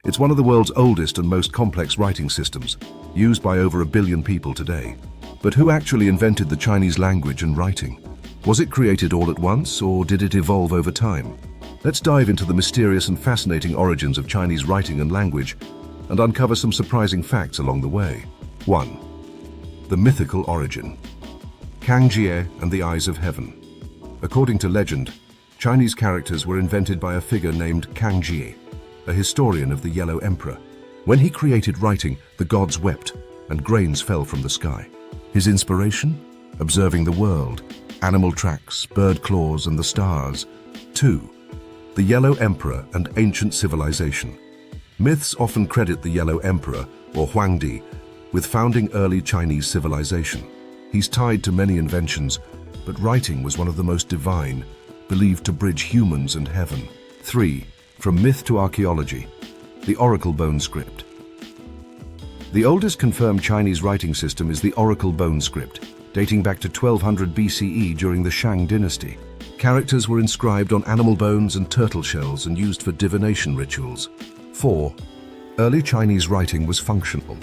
It's one of the world's oldest and most complex writing systems, used by over 1 billion people today. But who actually invented the Chinese language and writing? Was it created all at once, or did it evolve over time? Let's dive into the mysterious and fascinating origins of Chinese writing and language and uncover some surprising facts along the way. 1. The mythical origin. Cangjie and the Eyes of Heaven. According to legend, Chinese characters were invented by a figure named Cangjie, a historian of the Yellow Emperor. When he created writing, the gods wept and grains fell from the sky. His inspiration? Observing the world, animal tracks, bird claws, and the stars. 2. The Yellow Emperor and ancient civilization. Myths often credit the Yellow Emperor, or Huangdi, with founding early Chinese civilization. He's tied to many inventions, but writing was one of the most divine, believed to bridge humans and heaven. 3. From myth to archaeology. The Oracle Bone Script. The oldest confirmed Chinese writing system is the Oracle Bone Script, dating back to 1200 BCE during the Shang dynasty. Characters were inscribed on animal bones and turtle shells and used for divination rituals. 4. Early Chinese writing was functional.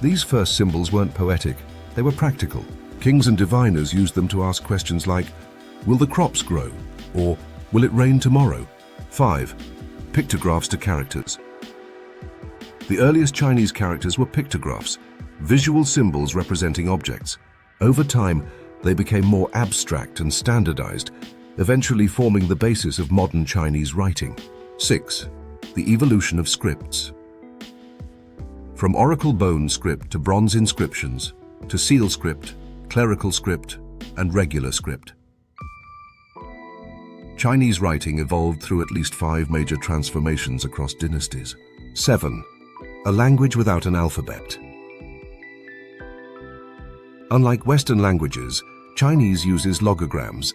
These first symbols weren't poetic, they were practical. Kings and diviners used them to ask questions like, will the crops grow? Or, will it rain tomorrow? 5. Pictographs to characters. The earliest Chinese characters were pictographs, visual symbols representing objects. Over time, they became more abstract and standardized, eventually forming the basis of modern Chinese writing. 6. The evolution of scripts. From Oracle Bone Script to bronze inscriptions, to seal script, clerical script, and regular script. Chinese writing evolved through at least 5 major transformations across dynasties. 7. A language without an alphabet. Unlike Western languages, Chinese uses logograms.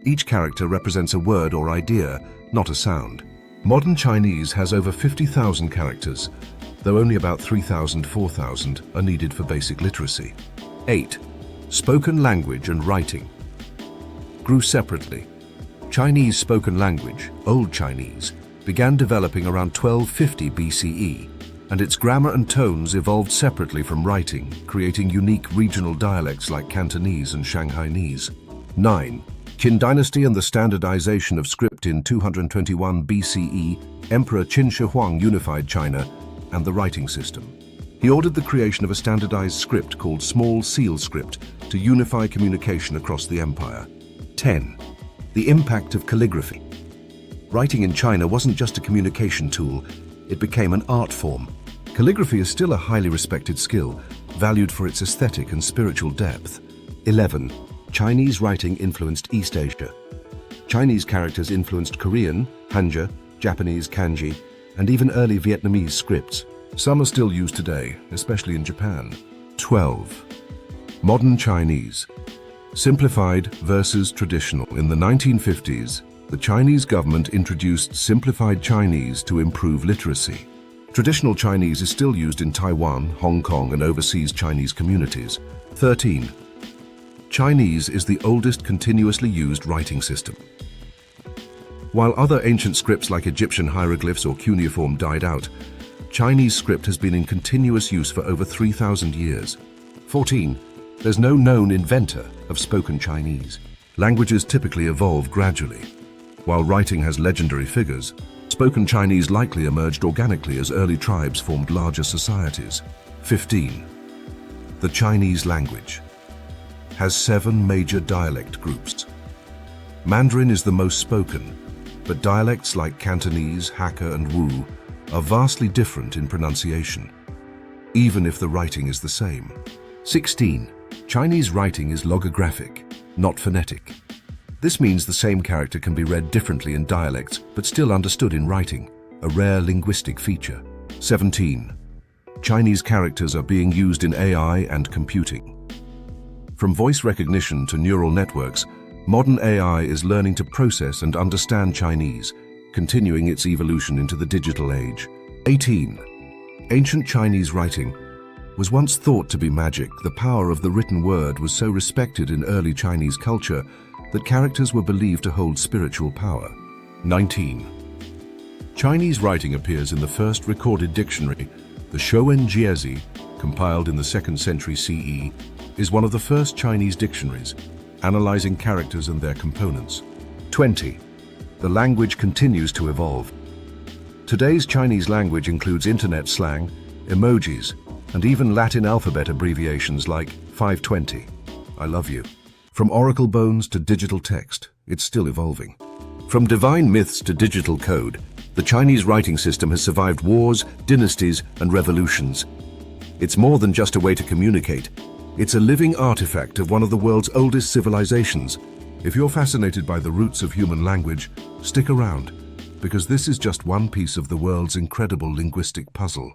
Each character represents a word or idea, not a sound. Modern Chinese has over 50,000 characters, though only about 3,000–4,000 are needed for basic literacy. 8. Spoken language and writing. Grew separately. Chinese spoken language, Old Chinese, began developing around 1250 BCE, and its grammar and tones evolved separately from writing, creating unique regional dialects like Cantonese and Shanghainese. 9. Qin Dynasty and the standardization of script. In 221 BCE, Emperor Qin Shi Huang unified China and the writing system. He ordered the creation of a standardized script called Small Seal Script to unify communication across the empire. 10. The impact of calligraphy. Writing in China wasn't just a communication tool, it became an art form. Calligraphy is still a highly respected skill, valued for its aesthetic and spiritual depth. 11. Chinese writing influenced East Asia. Chinese characters influenced Korean, Hanja, Japanese Cangjie, and even early Vietnamese scripts. Some are still used today, especially in Japan. 12. Modern Chinese. Simplified versus traditional. In the 1950s, the Chinese government introduced simplified Chinese to improve literacy. Traditional Chinese is still used in Taiwan, Hong Kong, and overseas Chinese communities. 13. Chinese is the oldest continuously used writing system. While other ancient scripts like Egyptian hieroglyphs or cuneiform died out, Chinese script has been in continuous use for over 3,000 years. 14. There's no known inventor of spoken Chinese. Languages typically evolve gradually. While writing has legendary figures, spoken Chinese likely emerged organically as early tribes formed larger societies. 15. The Chinese language has 7 major dialect groups. Mandarin is the most spoken, but dialects like Cantonese, Hakka, and Wu are vastly different in pronunciation, even if the writing is the same. 16. Chinese writing is logographic, not phonetic. This means the same character can be read differently in dialects, but still understood in writing, a rare linguistic feature. 17. Chinese characters are being used in AI and computing. From voice recognition to neural networks, modern AI is learning to process and understand Chinese, continuing its evolution into the digital age. 18. Ancient Chinese writing was once thought to be magic. The power of the written word was so respected in early Chinese culture that characters were believed to hold spiritual power. 19. Chinese writing appears in the first recorded dictionary. The Shouwenjiezi, compiled in the 2nd century CE, is one of the first Chinese dictionaries, analyzing characters and their components. 20. The language continues to evolve. Today's Chinese language includes internet slang, emojis, and even Latin alphabet abbreviations like 520, I love you. From oracle bones to digital text, it's still evolving. From divine myths to digital code, the Chinese writing system has survived wars, dynasties, and revolutions. It's more than just a way to communicate. It's a living artifact of one of the world's oldest civilizations. If you're fascinated by the roots of human language, stick around, because this is just one piece of the world's incredible linguistic puzzle.